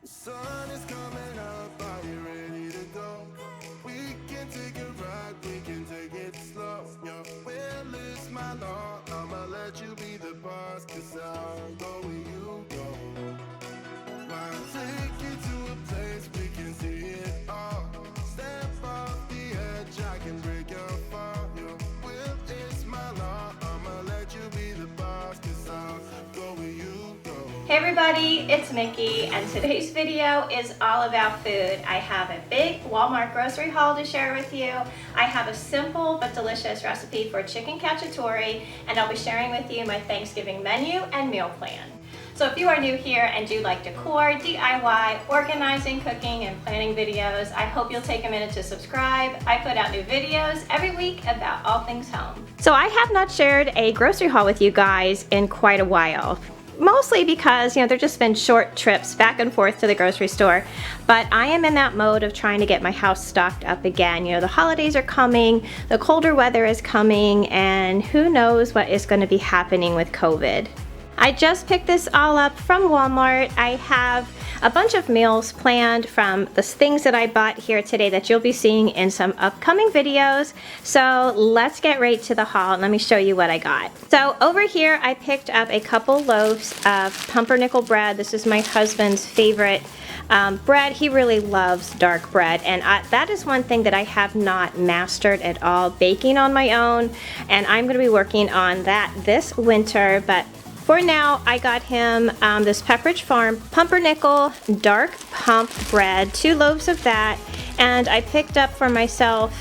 Sun is coming up, are you ready to go? We can take a ride, we can take it slow. Your will is my law, I'ma let you be the boss, cause I'll go where you go. I'll take you to a place we can see it all. Step off the edge, I can break your fall. Your will is my law, I'ma let you be the boss, cause I'll go where you go. Hey everybody, it's Mickey, and today's video is all about food. I have a big Walmart grocery haul to share with you. I have a simple but delicious recipe for chicken cacciatore, and I'll be sharing with you my Thanksgiving menu and meal plan. So if you are new here and do like decor, DIY, organizing, cooking, and planning videos, I hope you'll take a minute to subscribe. I put out new videos every week about all things home. So I have not shared a grocery haul with you guys in quite a while. Mostly because, they've just been short trips back and forth to the grocery store. But I am in that mode of trying to get my house stocked up again. The holidays are coming, the colder weather is coming, and who knows what is going to be happening with COVID. I just picked this all up from Walmart. I have a bunch of meals planned from the things that I bought here today that you'll be seeing in some upcoming videos. So let's get right to the haul and let me show you what I got. So over here I picked up a couple loaves of pumpernickel bread. This is my husband's favorite bread. He really loves dark bread, and that is one thing that I have not mastered at all, baking on my own, and I'm going to be working on that this winter. But for now, I got him this Pepperidge Farm Pumpernickel Dark Pump Bread, 2 loaves of that, and I picked up for myself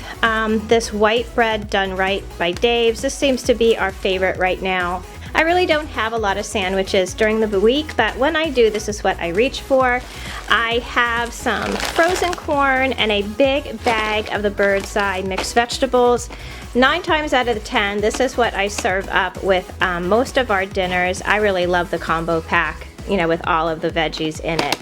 this white bread done right by Dave's. This seems to be our favorite right now. I really don't have a lot of sandwiches during the week, but when I do, this is what I reach for. I have some frozen corn and a big bag of the Bird's Eye mixed vegetables. 9 times out of 10, this is what I serve up with most of our dinners. I really love the combo pack, with all of the veggies in it.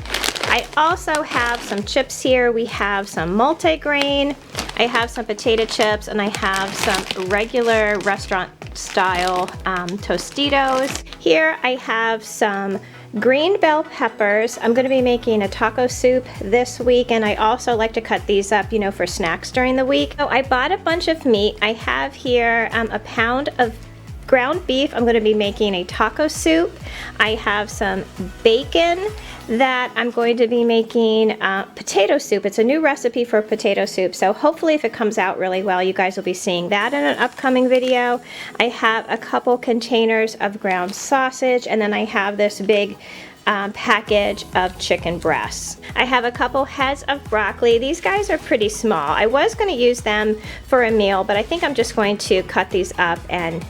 I also have some chips here. We have some multigrain, I have some potato chips, and I have some regular restaurant style Tostitos. Here I have some green bell peppers. I'm going to be making a taco soup this week, and I also like to cut these up, for snacks during the week. So I bought a bunch of meat. I have here a pound of ground beef. I'm going to be making a taco soup. I have some bacon that I'm going to be making potato soup. It's a new recipe for potato soup, so hopefully if it comes out really well, you guys will be seeing that in an upcoming video. I have a couple containers of ground sausage, and then I have this big package of chicken breasts. I have a couple heads of broccoli. These guys are pretty small. I was going to use them for a meal, but I think I'm just going to cut these up and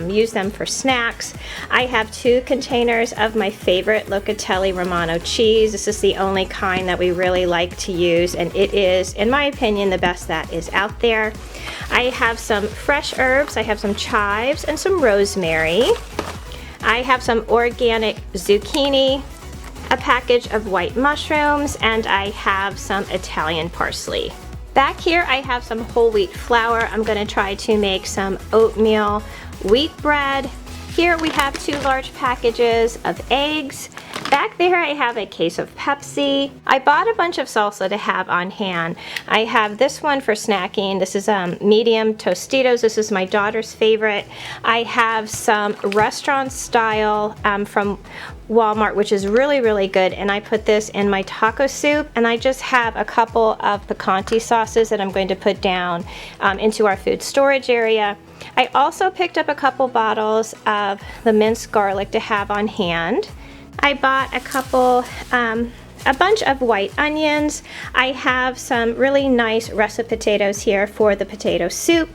use them for snacks. I have 2 containers of my favorite Locatelli Romano cheese. This is the only kind that we really like to use, and it is, in my opinion, the best that is out there. I have some fresh herbs. I have some chives and some rosemary. I have some organic zucchini, a package of white mushrooms, and I have some Italian parsley. Back here I have some whole wheat flour. I'm going to try to make some oatmeal wheat bread. Here we have 2 large packages of eggs. Back there I have a case of Pepsi. I bought a bunch of salsa to have on hand. I have this one for snacking. This is medium Tostitos. This is my daughter's favorite. I have some restaurant style from Walmart, which is really, really good, and I put this in my taco soup, and I just have a couple of picante sauces that I'm going to put down into our food storage area. I also picked up a couple bottles of the minced garlic to have on hand. I bought a bunch of white onions. I have some really nice russet potatoes here for the potato soup.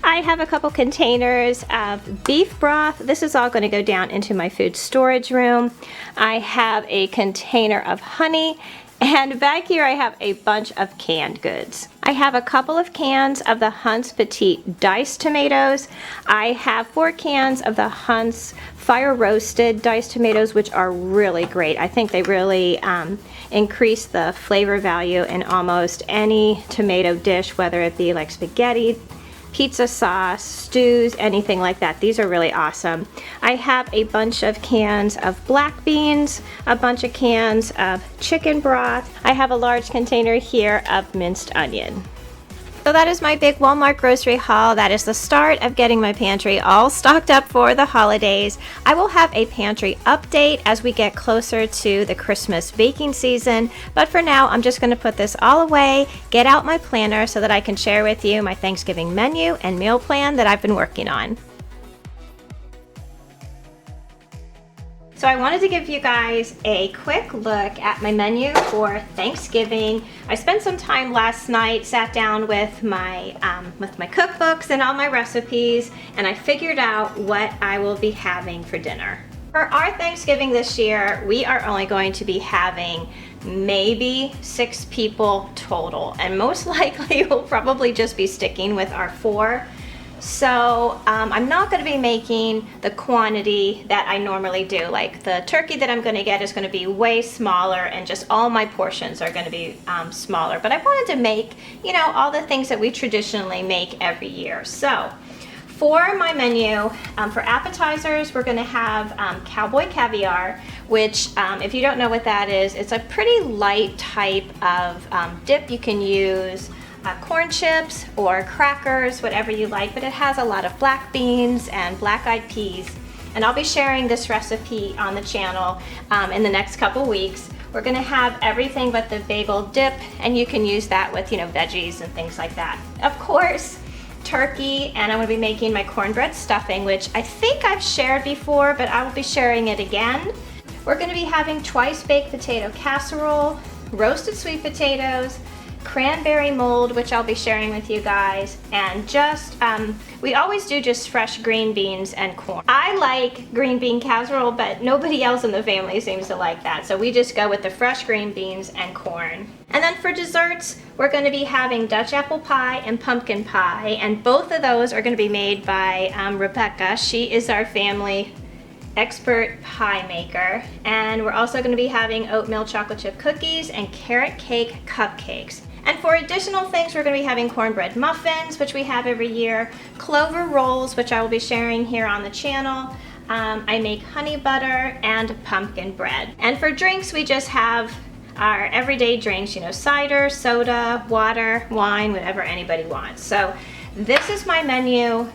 I have a couple containers of beef broth. This is all going to go down into my food storage room. I have a container of honey, and back here I have a bunch of canned goods. I have a couple of cans of the Hunt's Petite diced tomatoes. I have 4 cans of the Hunt's fire roasted diced tomatoes, which are really great. I think they really increase the flavor value in almost any tomato dish, whether it be like spaghetti, pizza sauce, stews, anything like that. These are really awesome. I have a bunch of cans of black beans, a bunch of cans of chicken broth. I have a large container here of minced onion. So that is my big Walmart grocery haul. That is the start of getting my pantry all stocked up for the holidays. I will have a pantry update as we get closer to the Christmas baking season, but for now I'm just going to put this all away, get out my planner so that I can share with you my Thanksgiving menu and meal plan that I've been working on. So I wanted to give you guys a quick look at my menu for Thanksgiving. I spent some time last night, sat down with my cookbooks and all my recipes, and I figured out what I will be having for dinner. For our Thanksgiving this year, we are only going to be having maybe 6 people total, and most likely we'll probably just be sticking with our 4. So I'm not going to be making the quantity that I normally do. Like the turkey that I'm going to get is going to be way smaller, and just all my portions are going to be smaller. But I wanted to make, you know, all the things that we traditionally make every year. So for my menu, for appetizers, we're going to have cowboy caviar, which if you don't know what that is, it's a pretty light type of dip. You can use corn chips or crackers, whatever you like, but it has a lot of black beans and black-eyed peas, and I'll be sharing this recipe on the channel in the next couple weeks. We're going to have everything but the bagel dip, and you can use that with, you know, veggies and things like that. Of course, turkey, and I'm going to be making my cornbread stuffing, which I think I've shared before, but I will be sharing it again. We're going to be having twice baked potato casserole, roasted sweet potatoes, cranberry mold, which I'll be sharing with you guys, and just we always do just fresh green beans and corn. I like green bean casserole, but nobody else in the family seems to like that, so we just go with the fresh green beans and corn. And then for desserts, we're going to be having Dutch apple pie and pumpkin pie, and both of those are going to be made by Rebecca. She is our family expert pie maker. And we're also going to be having oatmeal chocolate chip cookies and carrot cake cupcakes. And for additional things, we're going to be having cornbread muffins, which we have every year, clover rolls, which I will be sharing here on the channel. I make honey butter and pumpkin bread. And for drinks, we just have our everyday drinks, you know, cider, soda, water, wine, whatever anybody wants. So this is my menu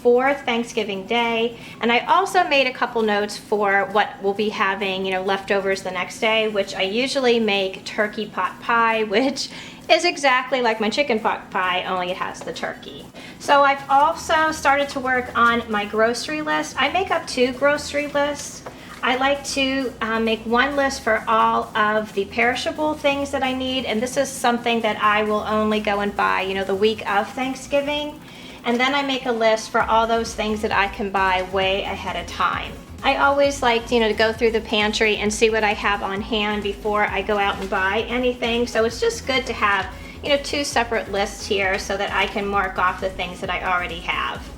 for Thanksgiving Day, and I also made a couple notes for what we'll be having, you know, leftovers the next day, which I usually make turkey pot pie, which is exactly like my chicken pot pie, only it has the turkey. So I've also started to work on my grocery list. I make up 2 grocery lists. I like to make one list for all of the perishable things that I need, and this is something that I will only go and buy, you know, the week of Thanksgiving. And then I make a list for all those things that I can buy way ahead of time. I always like, you know, to go through the pantry and see what I have on hand before I go out and buy anything. So it's just good to have, you know, 2 separate lists here so that I can mark off the things that I already have.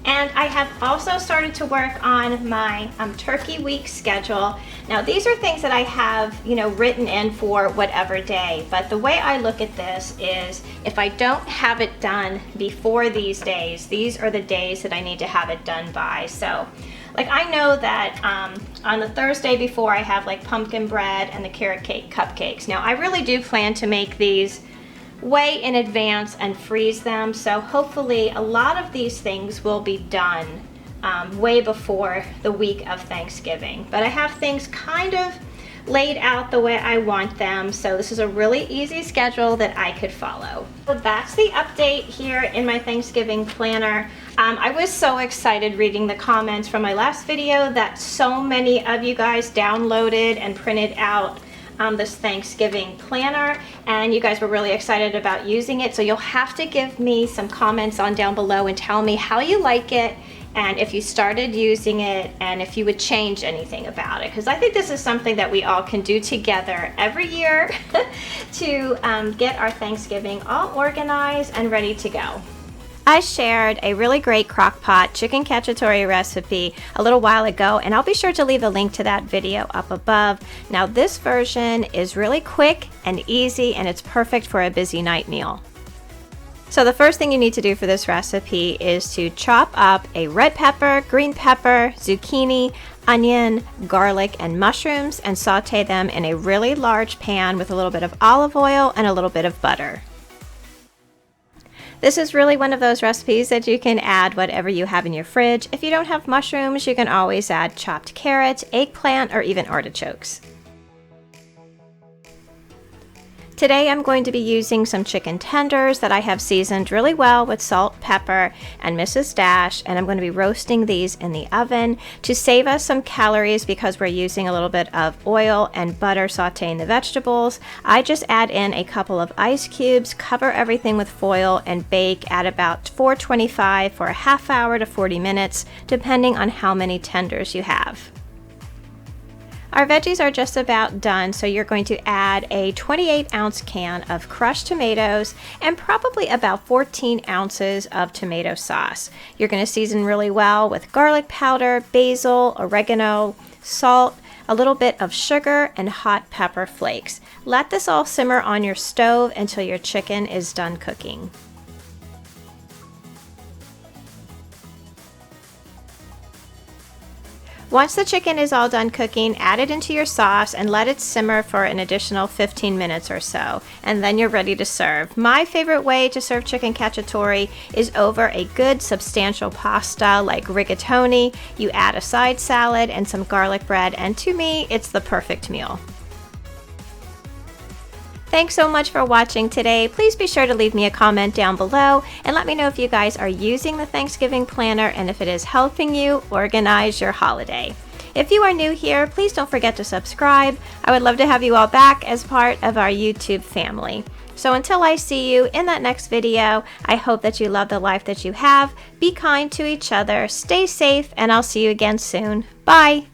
And I have also started to work on my turkey week schedule. Now these are things that I have, you know, written in for whatever day, but the way I look at this is if I don't have it done before these days, these are the days that I need to have it done by. So like I know that on the Thursday before I have like pumpkin bread and the carrot cake cupcakes. Now I really do plan to make these way in advance and freeze them, so hopefully a lot of these things will be done way before the week of Thanksgiving. But I have things kind of laid out the way I want them, so this is a really easy schedule that I could follow. So that's the update here in my Thanksgiving planner. I was so excited reading the comments from my last video that so many of you guys downloaded and printed out this Thanksgiving planner, and you guys were really excited about using it. So you'll have to give me some comments on down below and tell me how you like it, and if you started using it, and if you would change anything about it, because I think this is something that we all can do together every year to get our Thanksgiving all organized and ready to go. I shared a really great Crockpot Chickencacciatore recipe a little while ago, and I'll be sure to leave a link to that video up above. Now this version is really quick and easy, and it's perfect for a busy night meal. So the first thing you need to do for this recipe is to chop up a red pepper, green pepper, zucchini, onion, garlic, and mushrooms and saute them in a really large pan with a little bit of olive oil and a little bit of butter. This is really one of those recipes that you can add whatever you have in your fridge. If you don't have mushrooms, you can always add chopped carrots, eggplant, or even artichokes. Today I'm going to be using some chicken tenders that I have seasoned really well with salt, pepper, and Mrs. Dash, and I'm going to be roasting these in the oven to save us some calories because we're using a little bit of oil and butter sauteing the vegetables. I just add in a couple of ice cubes, cover everything with foil, and bake at about 425 for a half hour to 40 minutes, depending on how many tenders you have. Our veggies are just about done, so you're going to add a 28-ounce can of crushed tomatoes and probably about 14 ounces of tomato sauce. You're going to season really well with garlic powder, basil, oregano, salt, a little bit of sugar, and hot pepper flakes. Let this all simmer on your stove until your chicken is done cooking. Once the chicken is all done cooking, add it into your sauce and let it simmer for an additional 15 minutes or so, and then you're ready to serve. My favorite way to serve chicken cacciatore is over a good substantial pasta like rigatoni. You add a side salad and some garlic bread, and to me, it's the perfect meal. Thanks so much for watching today. Please be sure to leave me a comment down below and let me know if you guys are using the Thanksgiving planner and if it is helping you organize your holiday. If you are new here, please don't forget to subscribe. I would love to have you all back as part of our YouTube family. So until I see you in that next video, I hope that you love the life that you have. Be kind to each other, stay safe, and I'll see you again soon. Bye!